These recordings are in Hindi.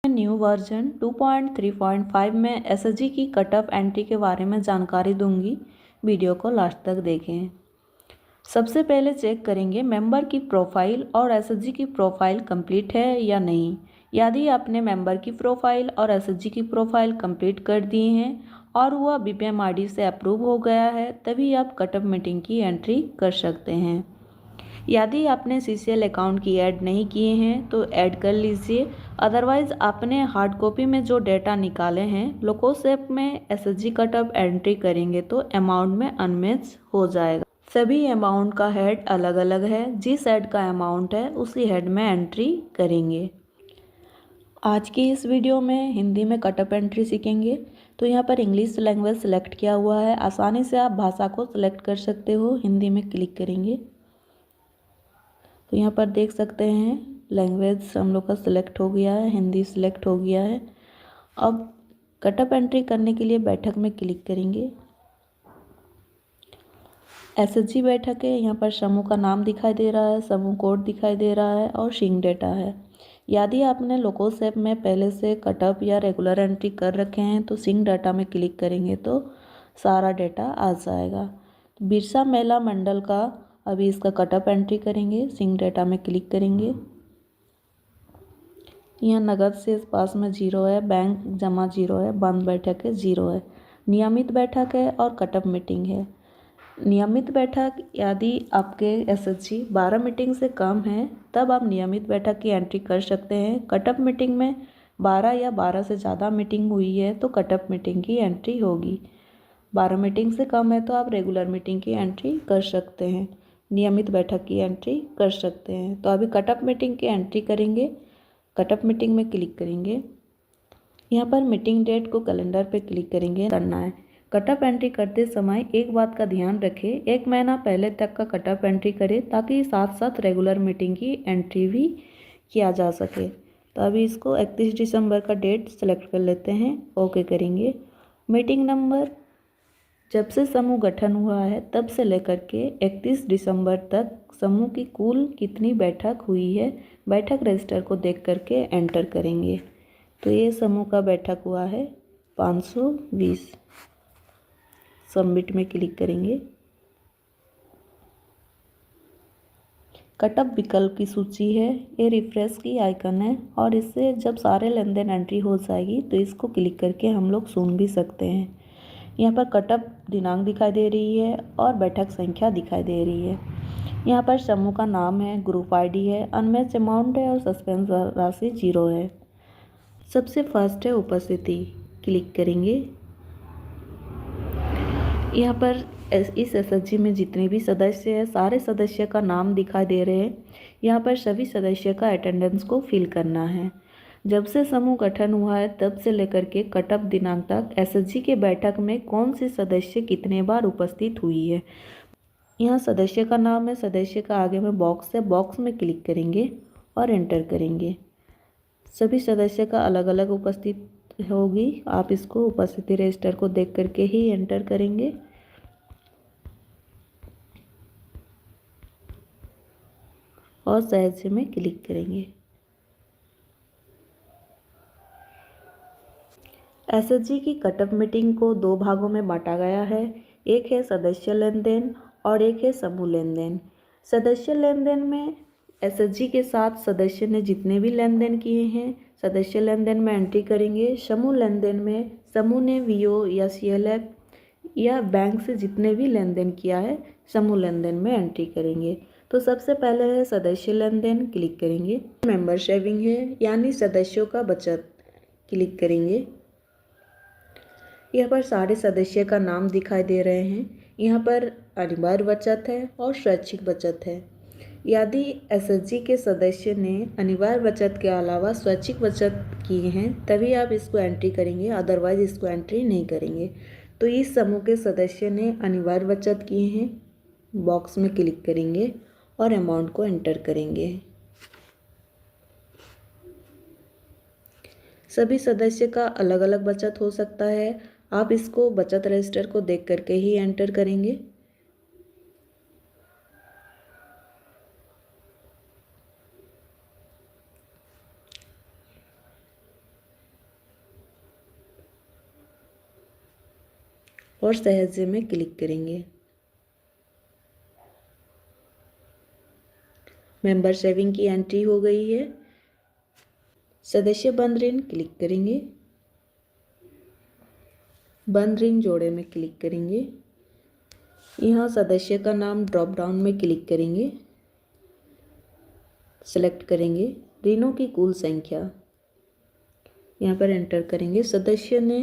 न्यू वर्जन 2.3.5 में एसएसजी की कट ऑफ एंट्री के बारे में जानकारी दूंगी। वीडियो को लास्ट तक देखें। सबसे पहले चेक करेंगे मेंबर की प्रोफाइल और एसएसजी की प्रोफाइल कंप्लीट है या नहीं। यदि आपने मेंबर की प्रोफाइल और एसएसजी की प्रोफाइल कंप्लीट कर दी हैं और वह बीपीएमआरडी से अप्रूव हो गया है, तभी आप कट ऑफ मीटिंग की एंट्री कर सकते हैं। यदि आपने सीसीएल अकाउंट की ऐड नहीं किए हैं तो ऐड कर लीजिए। अदरवाइज आपने हार्ड कॉपी में जो डेटा निकाले हैं लोकोसेप में एसएसजी कट ऑफ एंट्री करेंगे तो अमाउंट में अनमैच हो जाएगा। सभी अमाउंट का हेड अलग अलग है, जिस हेड का अमाउंट है उसी हेड में एंट्री करेंगे। आज की इस वीडियो में हिंदी में कट ऑफ एंट्री सीखेंगे। तो यहाँ पर इंग्लिश लैंग्वेज सेलेक्ट किया हुआ है, आसानी से आप भाषा को सिलेक्ट कर सकते हो। हिंदी में क्लिक करेंगे तो यहाँ पर देख सकते हैं लैंग्वेज हम लोग का सिलेक्ट हो गया है, हिंदी सिलेक्ट हो गया है। अब कट ऑफ एंट्री करने के लिए बैठक में क्लिक करेंगे। एसएसजी बैठक है, यहाँ पर समूह का नाम दिखाई दे रहा है, समूह कोड दिखाई दे रहा है और सिंक डेटा है। यदि आपने लोकोसेप में पहले से कट ऑफ या रेगुलर एंट्री कर रखे हैं तो सिंक डाटा में क्लिक करेंगे तो सारा डेटा आ जाएगा। बिरसा मेला मंडल का अभी इसका कट ऑफ एंट्री करेंगे, सिंक डेटा में क्लिक करेंगे। यहाँ नगद से पास में 0 है, बैंक जमा 0 है, बंद बैठक है 0 है, नियमित बैठक है और कट ऑफ मीटिंग है। नियमित बैठक यदि आपके एसएसजी 12 मीटिंग से कम है तब आप नियमित बैठक की एंट्री कर सकते हैं। कट ऑफ मीटिंग में 12 या 12 से ज़्यादा मीटिंग हुई है तो कट ऑफ मीटिंग की एंट्री होगी। 12 मीटिंग से कम है तो आप रेगुलर मीटिंग की एंट्री कर सकते हैं, नियमित बैठक की एंट्री कर सकते हैं। तो अभी कट ऑफ मीटिंग की एंट्री करेंगे। कट ऑफ मीटिंग में क्लिक करेंगे। यहाँ पर मीटिंग डेट को कैलेंडर पे क्लिक करेंगे करना है। कट ऑफ एंट्री करते समय एक बात का ध्यान रखें, 1 महीना पहले तक का कट ऑफ एंट्री करें ताकि साथ साथ रेगुलर मीटिंग की एंट्री भी किया जा सके। तो अभी इसको 31 दिसंबर का डेट सेलेक्ट कर लेते हैं, ओके करेंगे। मीटिंग नंबर जब से समूह गठन हुआ है तब से लेकर के 31 दिसंबर तक समूह की कुल कितनी बैठक हुई है बैठक रजिस्टर को देख करके एंटर करेंगे। तो ये समूह का बैठक हुआ है 520। सबमिट में क्लिक करेंगे। कट ऑफ विकल्प की सूची है, ये रिफ्रेश की आइकन है और इससे जब सारे लेन देन एंट्री हो जाएगी तो इसको क्लिक करके हम लोग सुन भी सकते हैं। यहाँ पर कट ऑफ दिनांक दिखाई दे रही है और बैठक संख्या दिखाई दे रही है। यहाँ पर समूह का नाम है, ग्रुप आईडी है, अनमैच अमाउंट है और सस्पेंस राशि 0 है। सबसे फर्स्ट है उपस्थिति, क्लिक करेंगे। यहाँ पर इस एसएसजी में जितने भी सदस्य हैं सारे सदस्य का नाम दिखाई दे रहे हैं। यहाँ पर सभी सदस्य का अटेंडेंस को फिल करना है। जब से समूह गठन हुआ है तब से लेकर के कट ऑफ दिनांक तक एसएसजी के बैठक में कौन से सदस्य कितने बार उपस्थित हुई है। यहाँ सदस्य का नाम है, सदस्य का आगे में बॉक्स है, बॉक्स में क्लिक करेंगे और एंटर करेंगे। सभी सदस्य का अलग अलग उपस्थित होगी, आप इसको उपस्थिति रजिस्टर को देख करके ही एंटर करेंगे। और सदस्य में क्लिक करेंगे। एसएसजी की कट ऑफ मीटिंग को 2 भागों में बांटा गया है, एक है सदस्य लेन देन और एक है समूह लेन देन। सदस्य लेन देन में एसएसजी के साथ सदस्य ने जितने भी लेन देन किए हैं सदस्य लेन देन में एंट्री करेंगे। समूह लेन देन में समूह ने वीओ या सीएलएफ या बैंक से जितने भी लेन देन किया है समूह लेन देन में एंट्री करेंगे। तो सबसे पहले है सदस्य लेन देन, क्लिक करेंगे। मेंबर सेविंग है यानी सदस्यों का बचत, क्लिक करेंगे। यहाँ पर सारे सदस्य का नाम दिखाई दे रहे हैं। यहाँ पर अनिवार्य बचत है और स्वैच्छिक बचत है। यदि एसएसजी के सदस्य ने अनिवार्य बचत के अलावा स्वैच्छिक बचत की हैं तभी आप इसको एंट्री करेंगे, अदरवाइज इसको एंट्री नहीं करेंगे। तो इस समूह के सदस्य ने अनिवार्य बचत किए हैं, बॉक्स में क्लिक करेंगे और अमाउंट को एंटर करेंगे। सभी सदस्य का अलग अलग बचत हो सकता है, आप इसको बचत रजिस्टर को देख करके ही एंटर करेंगे। और सहाय्य में क्लिक करेंगे। मेंबर सेविंग की एंट्री हो गई है। सदस्य बंद ऋण क्लिक करेंगे। बंद ऋण जोड़े में क्लिक करेंगे। यहाँ सदस्य का नाम ड्रॉप डाउन में क्लिक करेंगे, सेलेक्ट करेंगे ऋणों की कुल संख्या, यहाँ पर एंटर करेंगे। सदस्य ने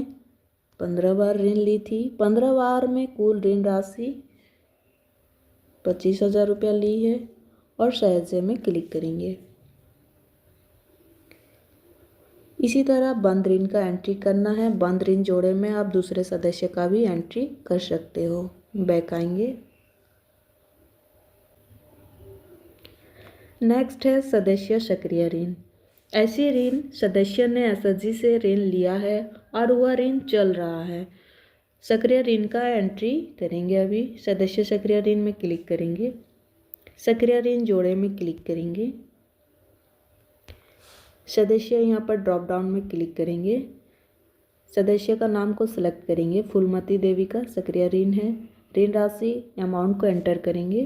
15 बार ऋण ली थी, 15 बार में कुल ऋण राशि 25,000 रुपया ली है और सहाय्य में क्लिक करेंगे। इसी तरह बंद ऋण का एंट्री करना है। बंद ऋण जोड़े में आप दूसरे सदस्य का भी एंट्री कर सकते हो। बैक आएंगे। नेक्स्ट है सदस्य सक्रिय ऋण। ऐसे ऋण सदस्य ने एसएचजी से ऋण लिया है और वह ऋण चल रहा है। सक्रिय ऋण का एंट्री करेंगे। अभी सदस्य सक्रिय ऋण में क्लिक करेंगे, सक्रिय ऋण जोड़े में क्लिक करेंगे। सदस्य यहाँ पर ड्रॉप डाउन में क्लिक करेंगे, सदस्य का नाम को सिलेक्ट करेंगे। फूलमती देवी का सक्रिय ऋण है। ऋण राशि अमाउंट को एंटर करेंगे।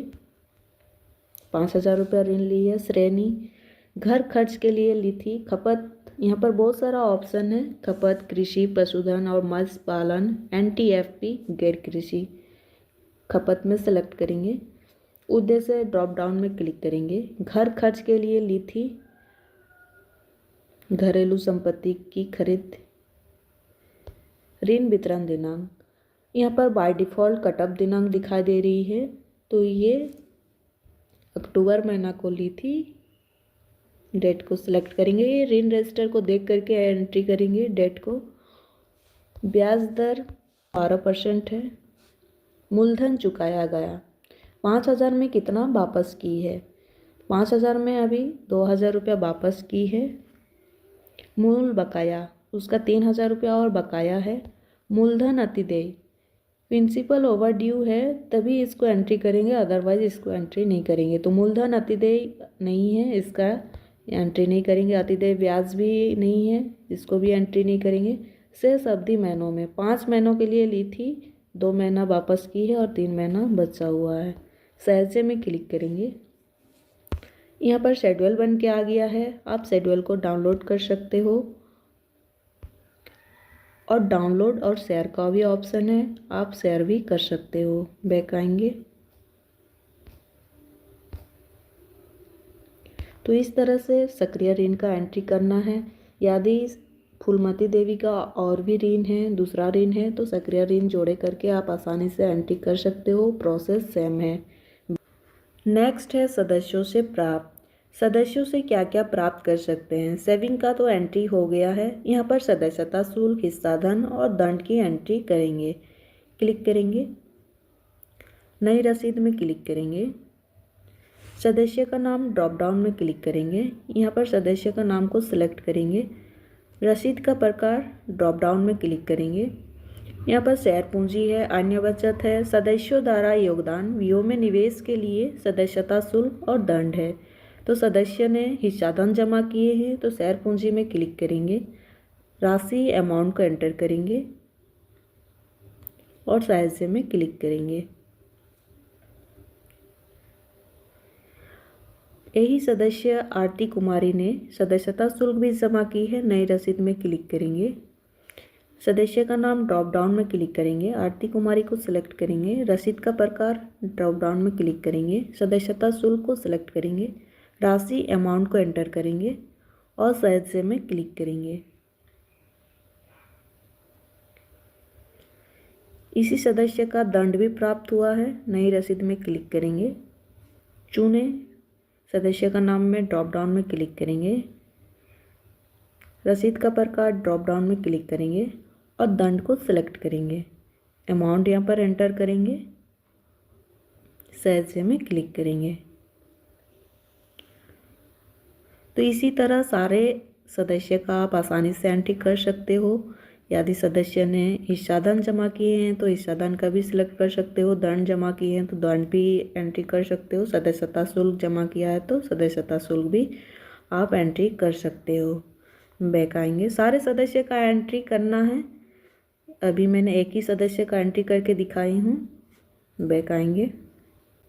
5,000 रुपया ऋण ली है। श्रेणी घर खर्च के लिए ली थी। खपत यहाँ पर बहुत सारा ऑप्शन है, खपत, कृषि, पशुधन और मत्स्य पालन, NTFP, गैर कृषि। खपत में सेलेक्ट करेंगे। उद्देश्य ड्रॉप डाउन में क्लिक करेंगे। घर खर्च के लिए ली थी, घरेलू संपत्ति की खरीद। ऋण वितरण दिनांक यहाँ पर बाय डिफ़ॉल्ट कटअप दिनांक दिखाई दे रही है, तो ये अक्टूबर महीना को ली थी। डेट को सिलेक्ट करेंगे। ये ऋण रजिस्टर को देख करके एंट्री करेंगे डेट को। ब्याज दर 12% है। मूलधन चुकाया गया 5,000 में कितना वापस की है। 5,000 में अभी 2,000 रुपया वापस की है। मूल बकाया उसका 3,000 रुपया और बकाया है। मूलधन अतिदेय प्रिंसिपल ओवर ड्यू है, तभी इसको एंट्री करेंगे, अदरवाइज इसको एंट्री नहीं करेंगे। तो मूलधन अतिदेय नहीं है, इसका एंट्री नहीं करेंगे। अतिदेय ब्याज भी नहीं है, इसको भी एंट्री नहीं करेंगे। शेष अवधि महीनों में 5 महीनों के लिए ली थी, 2 महीना वापस की है और 3 महीना बचा हुआ है। सहाय्य में क्लिक करेंगे। यहाँ पर शेड्यूल बन के आ गया है। आप शेड्यूल को डाउनलोड कर सकते हो और डाउनलोड और शेयर का भी ऑप्शन है, आप शेयर भी कर सकते हो। बैक आएंगे। तो इस तरह से सक्रिय ऋण का एंट्री करना है। यदि फूलमती देवी का और भी ऋण है, दूसरा ऋण है, तो सक्रिय ऋण जोड़े करके आप आसानी से एंट्री कर सकते हो। प्रोसेस सेम है। नेक्स्ट है सदस्यों से प्राप्त। सदस्यों से क्या क्या प्राप्त कर सकते हैं। सेविंग का तो एंट्री हो गया है। यहाँ पर सदस्यता शुल्क, हिस्सा धन और दंड की एंट्री करेंगे। क्लिक करेंगे, नई रसीद में क्लिक करेंगे। सदस्य का नाम ड्रॉप डाउन में क्लिक करेंगे। यहाँ पर सदस्य का नाम को सिलेक्ट करेंगे। रसीद का प्रकार ड्रॉप डाउन में क्लिक करेंगे। यहाँ पर शेयर पूंजी है, अन्य बचत है, सदस्यों द्वारा योगदान, व्यय में निवेश के लिए सदस्यता शुल्क और दंड है। तो सदस्य ने हिस्सा धन जमा किए हैं, तो शेयर पूंजी में क्लिक करेंगे। राशि अमाउंट को एंटर करेंगे और सहाय्य में क्लिक करेंगे। यही सदस्य आरती कुमारी ने सदस्यता शुल्क भी जमा की है। नई रसीद में क्लिक करेंगे। सदस्य का नाम ड्रॉप डाउन में क्लिक करेंगे। आरती कुमारी को सिलेक्ट करेंगे। रसीद का प्रकार ड्रॉप डाउन में क्लिक करेंगे। सदस्यता शुल्क को सिलेक्ट करेंगे। राशि अमाउंट को एंटर करेंगे और सहाय्य में क्लिक करेंगे। इसी सदस्य का दंड भी प्राप्त हुआ है। नई रसीद में क्लिक करेंगे। चुने सदस्य का नाम में ड्रॉप डाउन में क्लिक करेंगे। रसीद का प्रकार ड्रॉप डाउन में क्लिक करेंगे और दंड को सिलेक्ट करेंगे। अमाउंट यहाँ पर एंटर करेंगे, सहाय्य में क्लिक करेंगे। तो इसी तरह सारे सदस्य का आप आसानी से एंट्री कर सकते हो। यदि सदस्य ने हिस्सा धन जमा किए हैं तो हिस्सा धन का भी सिलेक्ट कर सकते हो। दंड जमा किए हैं तो दंड भी एंट्री कर सकते हो। सदस्यता शुल्क जमा किया है तो सदस्यता शुल्क भी आप एंट्री कर सकते हो। बैक आएंगे। सारे सदस्य का एंट्री करना है। अभी मैंने एक ही सदस्य का एंट्री करके दिखाई हूँ। बैक आएंगे।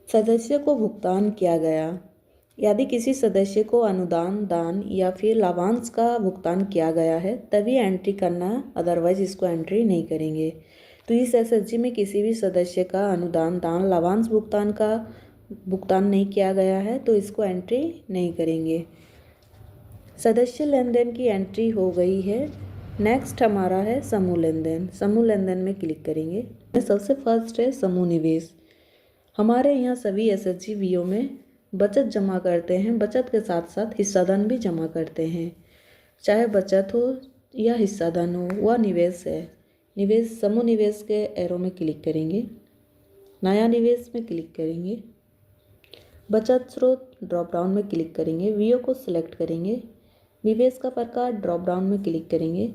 सदस्य को भुगतान किया गया। यदि किसी सदस्य को अनुदान, दान या फिर लाभांश का भुगतान किया गया है तभी एंट्री करना, अदरवाइज इसको एंट्री नहीं करेंगे। तो इस एसएचजी में किसी भी सदस्य का अनुदान, दान, लाभांश भुगतान का भुगतान नहीं किया गया है तो इसको एंट्री नहीं करेंगे। सदस्य लेन देन की एंट्री हो गई है। नेक्स्ट हमारा है समूह लेन देन। समूह लेन देन में क्लिक करेंगे। सबसे फर्स्ट है समूह निवेश। हमारे यहाँ सभी एसएचजी वीओ में बचत जमा करते हैं, बचत के साथ साथ हिस्साधन भी जमा करते हैं। चाहे बचत हो या हिस्साधन हो, वह निवेश है। निवेश, समूह निवेश के एरो में क्लिक करेंगे। नया निवेश में क्लिक करेंगे। बचत स्रोत ड्रॉप डाउन में क्लिक करेंगे। वीओ को सिलेक्ट करेंगे। निवेश का प्रकार ड्रॉप डाउन में क्लिक करेंगे।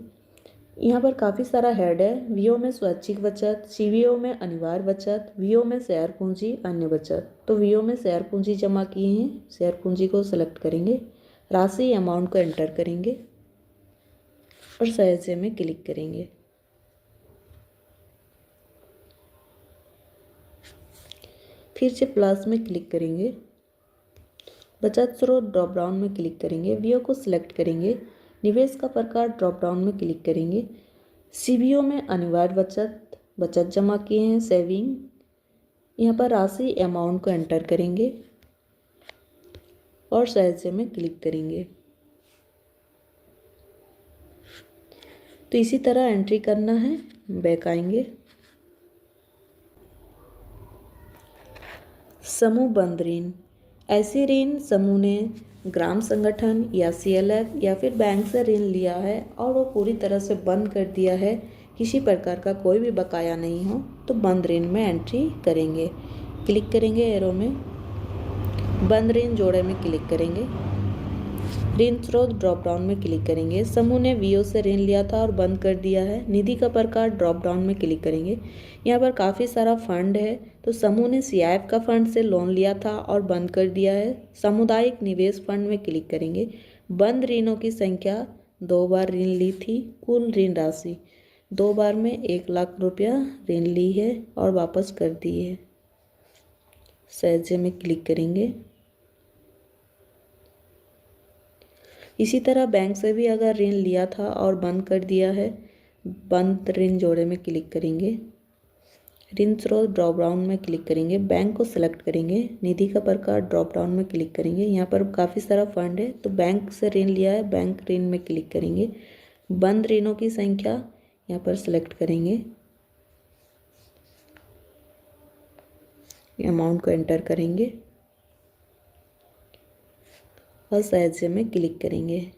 यहाँ पर काफ़ी सारा हेड है। वीओ में स्वैच्छिक बचत, सीवीओ में अनिवार्य बचत, वीओ में शेयर पूंजी, अन्य बचत। तो वीओ में शेयर पूंजी जमा किए हैं, शेयर पूंजी को सिलेक्ट करेंगे। राशि, अमाउंट को एंटर करेंगे और सदस्य में क्लिक करेंगे। फिर से प्लस में क्लिक करेंगे। बचत स्रोत ड्रॉप डाउन में क्लिक करेंगे। वीओ को सिलेक्ट करेंगे। निवेश का प्रकार ड्रॉप डाउन में क्लिक करेंगे। सीवीओ में अनिवार्य बचत, बचत जमा किए हैं, सेविंग। यहाँ पर राशि, अमाउंट को एंटर करेंगे और सदस्य में क्लिक करेंगे। तो इसी तरह एंट्री करना है। बैक आएंगे। समूह बंद ऋण। ऐसे ऋण समूह ने ग्राम संगठन या सीएलएफ या फिर बैंक से ऋण लिया है और वो पूरी तरह से बंद कर दिया है, किसी प्रकार का कोई भी बकाया नहीं हो, तो बंद ऋण में एंट्री करेंगे। क्लिक करेंगे एरो में। बंद ऋण जोड़े में क्लिक करेंगे। ऋण स्रोत ड्रॉप डाउन में क्लिक करेंगे। समूह ने वीओ से ऋण लिया था और बंद कर दिया है। निधि का प्रकार ड्रॉप डाउन में क्लिक करेंगे। यहाँ पर काफ़ी सारा फंड है, तो समूह ने सीआईएफ का फंड से लोन लिया था और बंद कर दिया है। सामुदायिक निवेश फंड में क्लिक करेंगे। बंद ऋणों की संख्या, 2 बार ऋण ली थी। कुल ऋण राशि 2 बार में 1 लाख रुपया ऋण ली है और वापस कर दी है। सदस्य में क्लिक करेंगे। इसी तरह बैंक से भी अगर ऋण लिया था और बंद कर दिया है, बंद ऋण जोड़े में क्लिक करेंगे। ऋण स्रोत ड्रॉप डाउन में क्लिक करेंगे। बैंक को सिलेक्ट करेंगे। निधि का प्रकार ड्रॉप डाउन में क्लिक करेंगे। यहाँ पर काफ़ी सारा फंड है, तो बैंक से ऋण लिया है, बैंक ऋण में क्लिक करेंगे। बंद ऋणों की संख्या यहाँ पर सिलेक्ट करेंगे। अमाउंट को एंटर करेंगे और सदस्य में क्लिक करेंगे।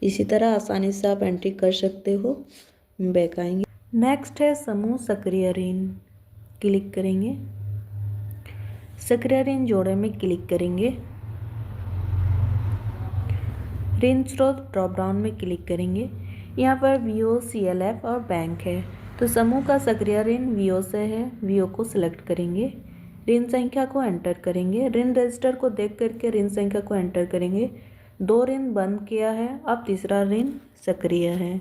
इसी तरह आसानी से आप एंट्री कर सकते हो। बैक आएंगे। नेक्स्ट है समूह सक्रिय ऋण। क्लिक करेंगे। सक्रिय ऋण जोड़े में क्लिक करेंगे। ऋण स्रोत ड्रॉप डाउन में क्लिक करेंगे। यहाँ पर वीओ, सीएलएफ और बैंक है, तो समूह का सक्रिय ऋण वीओ से है। वीओ को सिलेक्ट करेंगे। ऋण संख्या को एंटर करेंगे। ऋण रजिस्टर को देख करके ऋण संख्या को एंटर करेंगे। 2 ऋण बंद किया है, अब तीसरा ऋण सक्रिय है।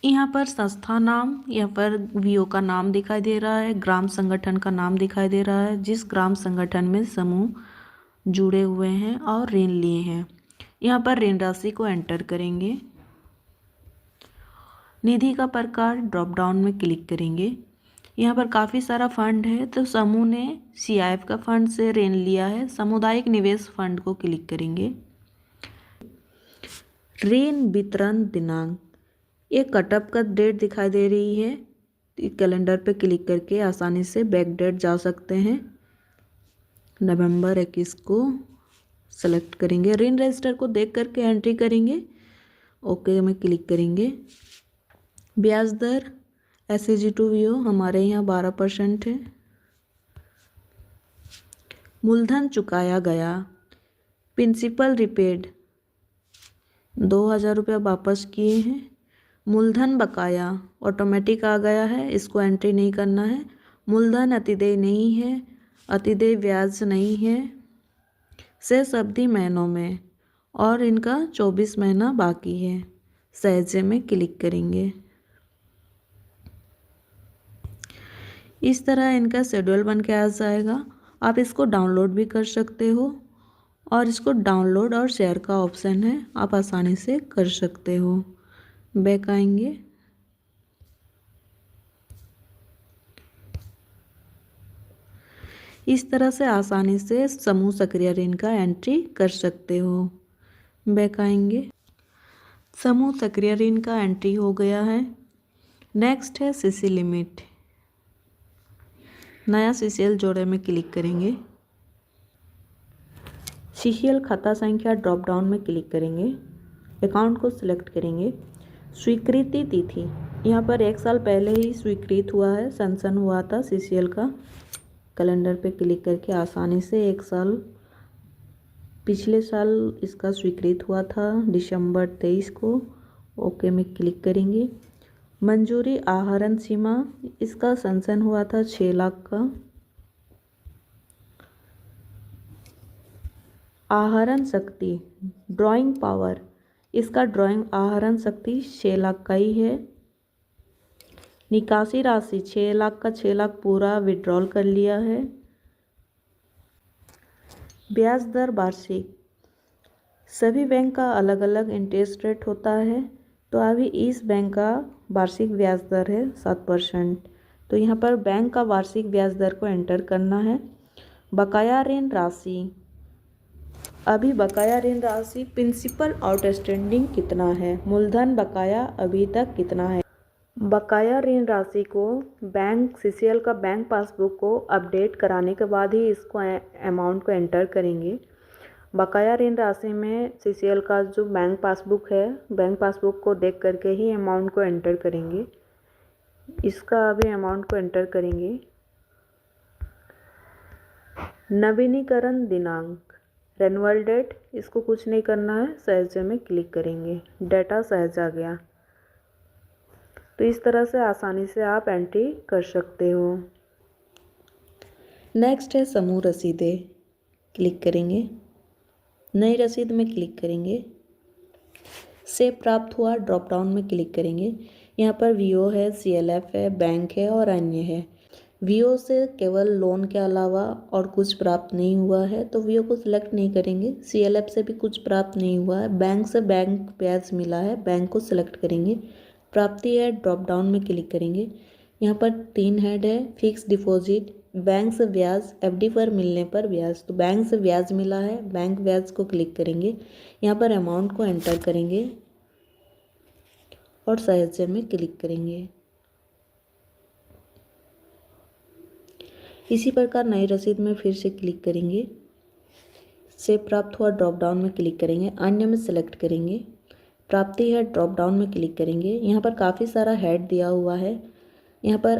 यहाँ पर संस्था नाम, यहाँ पर वीओ का नाम दिखाई दे रहा है, ग्राम संगठन का नाम दिखाई दे रहा है, जिस ग्राम संगठन में समूह जुड़े हुए हैं और ऋण लिए हैं। यहाँ पर ऋण राशि को एंटर करेंगे। निधि का प्रकार ड्रॉप डाउन में क्लिक करेंगे। यहाँ पर काफ़ी सारा फंड है, तो समूह ने सीआईएफ का फंड से ऋण लिया है। सामुदायिक निवेश फंड को क्लिक करेंगे। ऋण वितरण दिनांक, एक कटअप का डेट दिखाई दे रही है। कैलेंडर पे क्लिक करके आसानी से बैक डेट जा सकते हैं। नवंबर 21 को सेलेक्ट करेंगे। ऋण रजिस्टर को देख करके एंट्री करेंगे। ओके में क्लिक करेंगे। ब्याज दर SAG2VO हमारे यहाँ 12% है। मूलधन चुकाया गया, प्रिंसिपल रिपेड 2000 रुपया वापस किए हैं। मूलधन बकाया ऑटोमेटिक आ गया है, इसको एंट्री नहीं करना है। मूलधन अतिदेय नहीं है, अतिदेय ब्याज नहीं है। शेष अवधि महीनों में और इनका 24 महीना बाकी है। सहजे में क्लिक करेंगे। इस तरह इनका शेड्यूल बन के आ जाएगा। आप इसको डाउनलोड भी कर सकते हो और इसको डाउनलोड और शेयर का ऑप्शन है, आप आसानी से कर सकते हो। बैक आएंगे। इस तरह से आसानी से समूह सक्रिय ऋण का एंट्री कर सकते हो। बैक आएंगे। समूह सक्रिय ऋण का एंट्री हो गया है। नेक्स्ट है सीसी लिमिट। नया सीसीएल जोड़े में क्लिक करेंगे। सीसीएल खाता संख्या ड्रॉप डाउन में क्लिक करेंगे। अकाउंट को सिलेक्ट करेंगे। स्वीकृति तिथि यहाँ पर 1 साल पहले ही स्वीकृत हुआ है, सैंक्शन हुआ था सीसीएल का। कैलेंडर पे क्लिक करके आसानी से 1 साल पिछले साल इसका स्वीकृत हुआ था दिसंबर 23 को। ओके में क्लिक करेंगे। मंजूरी आहरण सीमा इसका सैंक्शन हुआ था 6 लाख का। आहरण शक्ति ड्राइंग पावर इसका ड्राइंग आहरण शक्ति 6 लाख का ही है। निकासी राशि 6 लाख का 6 लाख पूरा विड्रॉल कर लिया है। ब्याज दर वार्षिक सभी बैंक का अलग अलग इंटरेस्ट रेट होता है, तो अभी इस बैंक का वार्षिक ब्याज दर है 7%। तो यहाँ पर बैंक का वार्षिक ब्याज दर को एंटर करना है। बकाया ऋण राशि अभी बकाया ऋण राशि प्रिंसिपल आउटस्टैंडिंग कितना है, मूलधन बकाया अभी तक कितना है। बकाया ऋण राशि को बैंक सीसीएल का बैंक पासबुक को अपडेट कराने के बाद ही इसको अमाउंट को एंटर करेंगे। बकाया ऋण राशि में सीसीएल का जो बैंक पासबुक है, बैंक पासबुक को देख करके ही अमाउंट को एंटर करेंगे। इसका अभी अमाउंट को एंटर करेंगे। नवीनीकरण दिनांक रेन्युअल डेट इसको कुछ नहीं करना है, सहजे में क्लिक करेंगे। डाटा सहज आ गया। तो इस तरह से आसानी से आप एंट्री कर सकते हो। नेक्स्ट है समूह रसीदें। क्लिक करेंगे। नई रसीद में क्लिक करेंगे। से प्राप्त हुआ ड्रॉप डाउन में क्लिक करेंगे। यहाँ पर वीओ है, सीएलएफ है, बैंक है और अन्य है। वीओ से केवल लोन के अलावा और कुछ प्राप्त नहीं हुआ है, तो वीओ को सिलेक्ट नहीं करेंगे। सीएलएफ से भी कुछ प्राप्त नहीं हुआ है। बैंक से बैंक ब्याज मिला है, बैंक को सिलेक्ट करेंगे। प्राप्ति है, ड्रॉप डाउन में क्लिक करेंगे। यहाँ पर 3 हेड है, फिक्स डिपॉजिट, बैंक से ब्याज, एफडी पर मिलने पर ब्याज। तो बैंक से ब्याज मिला है, बैंक ब्याज को क्लिक करेंगे। यहाँ पर अमाउंट को एंटर करेंगे और सहज में क्लिक करेंगे। इसी प्रकार नई रसीद में फिर से क्लिक करेंगे। से प्राप्त हुआ ड्रॉप डाउन में क्लिक करेंगे। अन्य में सेलेक्ट करेंगे। प्राप्ति है, ड्रॉप डाउन में क्लिक करेंगे। यहाँ पर काफ़ी सारा हेड दिया हुआ है। यहाँ पर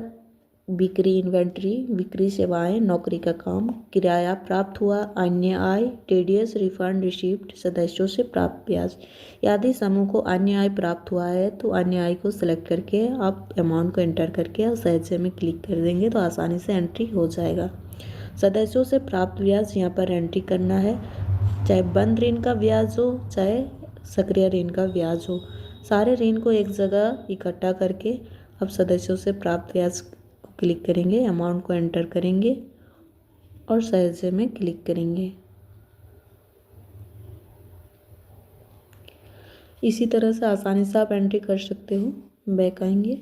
बिक्री इन्वेंट्री, बिक्री सेवाएं, नौकरी का काम, किराया प्राप्त हुआ, अन्य आय, टीडीएस, रिफंड रिसिप्ट, सदस्यों से प्राप्त ब्याज। यदि समूह को अन्य आय प्राप्त हुआ है तो अन्य आय को सिलेक्ट करके आप अमाउंट को एंटर करके और सहज में क्लिक कर देंगे तो आसानी से एंट्री हो जाएगा। सदस्यों से प्राप्त ब्याज यहाँ पर एंट्री करना है, चाहे बंद ऋण का ब्याज हो चाहे सक्रिय ऋण का ब्याज हो। सारे ऋण को एक जगह इकट्ठा करके अब सदस्यों से प्राप्त ब्याज को क्लिक करेंगे, अमाउंट को एंटर करेंगे और सहज में क्लिक करेंगे। इसी तरह से आसानी से आप एंट्री कर सकते हो। बैक आएंगे।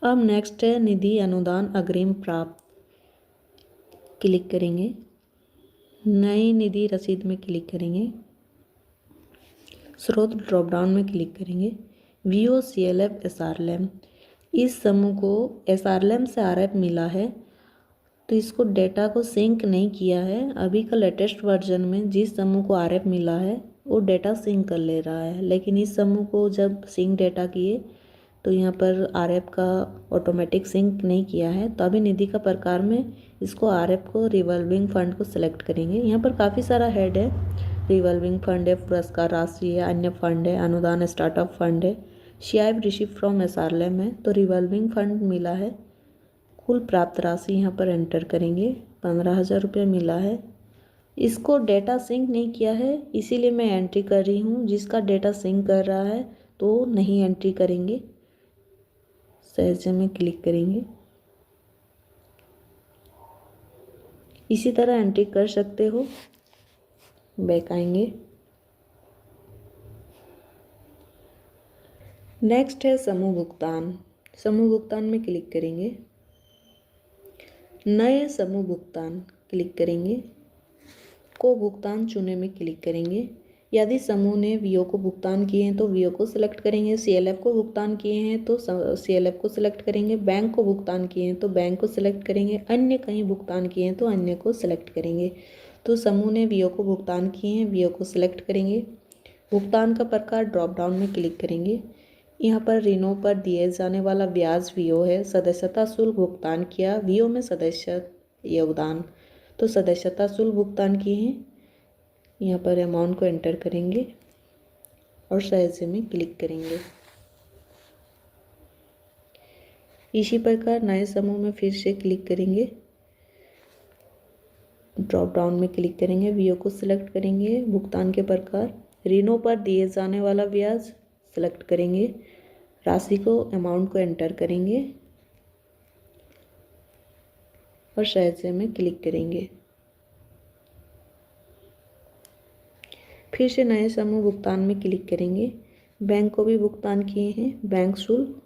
अब नेक्स्ट है निधि अनुदान अग्रिम प्राप्त। क्लिक करेंगे। नई निधि रसीद में क्लिक करेंगे। स्रोत ड्रॉप डाउन में क्लिक करेंगे। वीओ, सीएलएफ, एसआरएलएम, इस समूह को एसआरएलएम से आरएफ मिला है, तो इसको डेटा को सिंक नहीं किया है। अभी का लेटेस्ट वर्जन में जिस समूह को आरएफ मिला है वो डेटा सिंक कर ले रहा है, लेकिन इस समूह को जब सिंक डेटा किए तो यहाँ पर आरएफ का ऑटोमेटिक सिंक नहीं किया है। तो अभी निधि का प्रकार में इसको आरएफ को रिवॉल्विंग फंड को सिलेक्ट करेंगे। यहाँ पर काफ़ी सारा हेड है, रिवॉल्विंग फंड है, पुरस्कार राशि है, अन्य फंड है, अनुदान स्टार्टअप फंड है, शेयर रिसीव फ्रॉम एसआरएलएम है। तो रिवॉल्विंग फंड मिला है, कुल प्राप्त राशि यहाँ पर एंटर करेंगे। 15,000 रुपये मिला है। इसको डेटा सिंक नहीं किया है इसीलिए मैं एंट्री कर रही हूँ। जिसका डेटा सिंक कर रहा है तो नहीं एंट्री करेंगे। सहजे में क्लिक करेंगे। इसी तरह एंट्री कर सकते हो। बैक आएंगे। नेक्स्ट है समूह भुगतान। समूह भुगतान में क्लिक करेंगे। नए समूह भुगतान क्लिक करेंगे। को भुगतान चुने में क्लिक करेंगे। यदि समूह ने वीओ को भुगतान किए हैं तो वीओ को सिलेक्ट करेंगे। सीएलएफ को भुगतान किए हैं तो सीएलएफ को सिलेक्ट करेंगे। बैंक को भुगतान किए हैं तो बैंक को सिलेक्ट करेंगे। अन्य कहीं भुगतान किए हैं तो अन्य को सिलेक्ट करेंगे। तो समूह ने वीओ को भुगतान किए हैं, वीओ को सिलेक्ट करेंगे। भुगतान का प्रकार ड्रॉप डाउन में क्लिक करेंगे। यहाँ पर ऋणों पर दिए जाने वाला ब्याज वीओ है। सदस्यता शुल्क भुगतान किया, वीओ में सदस्य योगदान, तो सदस्यता शुल्क भुगतान किए हैं। यहाँ पर अमाउंट को एंटर करेंगे और सहजे में क्लिक करेंगे। इसी प्रकार नए समूह में फिर से क्लिक करेंगे। ड्रॉप डाउन में क्लिक करेंगे, वीओ को सिलेक्ट करेंगे। भुगतान के प्रकार ऋणों पर दिए जाने वाला ब्याज सेलेक्ट करेंगे। राशि को अमाउंट को एंटर करेंगे और सहजे में क्लिक करेंगे। फिर से नए समूह भुगतान में क्लिक करेंगे। बैंक को भी भुगतान किए हैं, बैंक शुल्क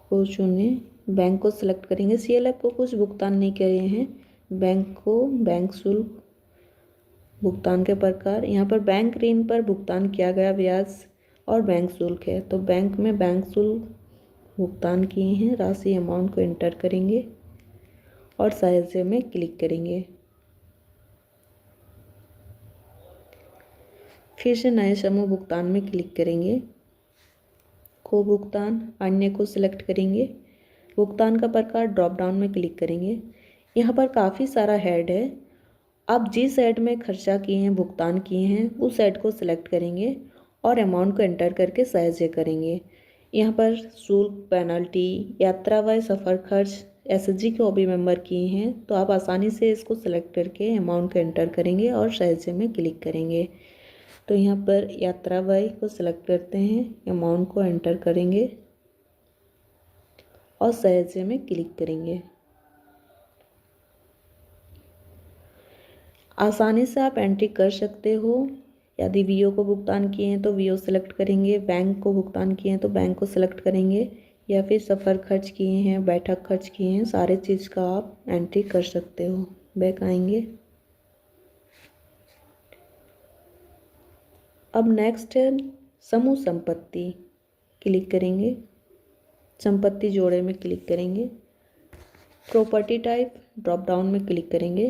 को चुने, बैंक को सिलेक्ट करेंगे। सीएलएफ को कुछ भुगतान नहीं किए हैं, बैंक को बैंक शुल्क भुगतान के प्रकार यहाँ पर बैंक ऋण पर भुगतान किया गया ब्याज और बैंक शुल्क है, तो बैंक में बैंक शुल्क भुगतान किए हैं। राशि अमाउंट को एंटर करेंगे और सहजे में क्लिक करेंगे। फिर से नए समूह भुगतान में क्लिक करेंगे। को भुगतान, अन्य को सिलेक्ट करेंगे। भुगतान का प्रकार ड्रॉप डाउन में क्लिक करेंगे। यहाँ पर काफ़ी सारा हेड है। आप जिस हेड में खर्चा किए हैं, भुगतान किए हैं, उस हेड को सिलेक्ट करेंगे और अमाउंट को एंटर करके सहजे करेंगे। यहाँ पर शुल्क, पेनल्टी, यात्रा व सफ़र खर्च एसएचजी के ओबी मेंबर किए हैं, तो आप आसानी से इसको सिलेक्ट करके अमाउंट को एंटर करेंगे और सहजे में क्लिक करेंगे। तो यहाँ पर यात्रा व्यय को सिलेक्ट करते हैं, अमाउंट को एंटर करेंगे और सहजे में क्लिक करेंगे। आसानी से आप एंट्री कर सकते हो। यदि वीओ को भुगतान किए हैं तो वीओ सेलेक्ट करेंगे, बैंक को भुगतान किए हैं तो बैंक को सिलेक्ट करेंगे, या फिर सफ़र खर्च किए हैं, बैठक खर्च किए हैं, सारे चीज़ का आप एंट्री कर सकते हो। बैक आएंगे। अब नेक्स्ट है समूह संपत्ति, क्लिक करेंगे। संपत्ति जोड़े में क्लिक करेंगे। प्रॉपर्टी टाइप ड्रॉप डाउन में क्लिक करेंगे।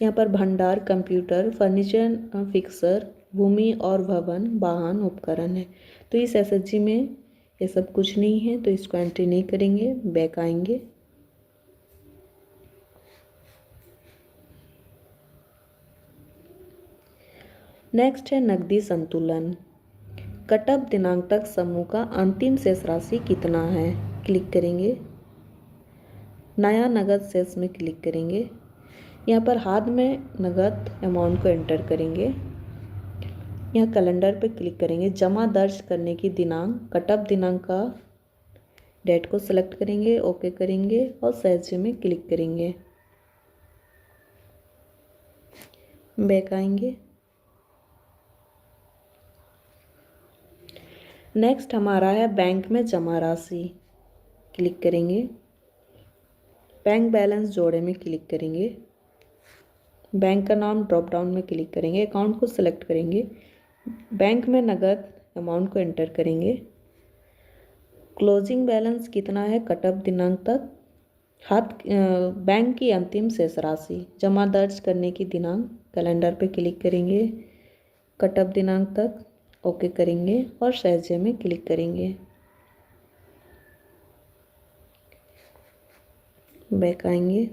यहाँ पर भंडार, कंप्यूटर, फर्नीचर, फिक्सर, भूमि और भवन, वाहन, उपकरण है। तो इस एसएचजी में ये सब कुछ नहीं है, तो इसको एंट्री नहीं करेंगे। बैक आएंगे। नेक्स्ट है नकदी संतुलन। कटअप दिनांक तक समूह का अंतिम शेष राशि कितना है, क्लिक करेंगे। नया नगद शेष में क्लिक करेंगे। यहाँ पर हाथ में नगद अमाउंट को एंटर करेंगे। यहाँ कैलेंडर पे क्लिक करेंगे। जमा दर्ज करने की दिनांक, कटअप दिनांक का डेट को सिलेक्ट करेंगे, ओके करेंगे और सहजे में क्लिक करेंगे। बैक आएंगे। नेक्स्ट हमारा है बैंक में जमा राशि, क्लिक करेंगे। बैंक बैलेंस जोड़े में क्लिक करेंगे। बैंक का नाम ड्रॉप डाउन में क्लिक करेंगे। अकाउंट को सिलेक्ट करेंगे। बैंक में नगद अमाउंट को एंटर करेंगे। क्लोजिंग बैलेंस कितना है कटअप दिनांक तक, बैंक की अंतिम शेष राशि, जमा दर्ज करने की दिनांक, कैलेंडर पे क्लिक करेंगे। कटअप दिनांक तक ओके करेंगे और सहजे में क्लिक करेंगे। बैक आएंगे।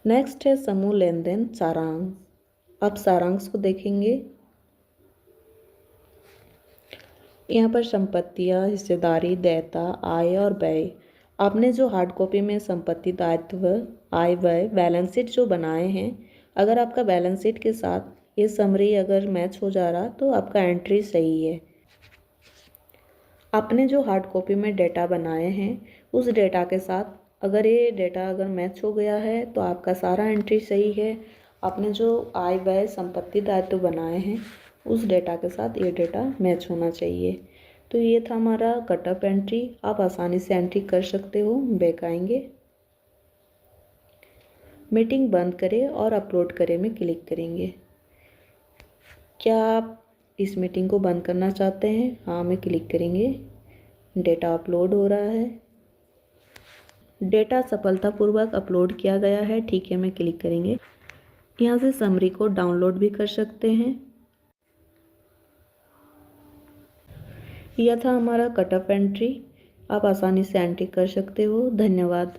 नेक्स्ट है समूह लेन देन सारांश। अब सारांश को देखेंगे। यहाँ पर संपत्तियाँ, हिस्सेदारी, देयता, आय और व्यय। आपने जो हार्ड कॉपी में संपत्ति, दायित्व, आय, व्यय, बैलेंस शीट जो बनाए हैं, अगर आपका बैलेंस शीट के साथ ये समरी अगर मैच हो जा रहा तो आपका एंट्री सही है। आपने जो हार्ड कॉपी में डेटा बनाए हैं उस डेटा के साथ अगर ये डेटा अगर मैच हो गया है तो आपका सारा एंट्री सही है। आपने जो आय, व्यय, संपत्ति, दायित्व बनाए हैं उस डेटा के साथ ये डेटा मैच होना चाहिए। तो ये था हमारा कटअप एंट्री। आप आसानी से एंट्री कर सकते हो। बैक आएंगे, मीटिंग बंद करें और अपलोड करें में क्लिक करेंगे। क्या आप इस मीटिंग को बंद करना चाहते हैं? हाँ में क्लिक करेंगे। डेटा अपलोड हो रहा है। डेटा सफलतापूर्वक अपलोड किया गया है, ठीक है में क्लिक करेंगे। यहाँ से समरी को डाउनलोड भी कर सकते हैं। यह था हमारा कटअप एंट्री। आप आसानी से एंट्री कर सकते हो। धन्यवाद।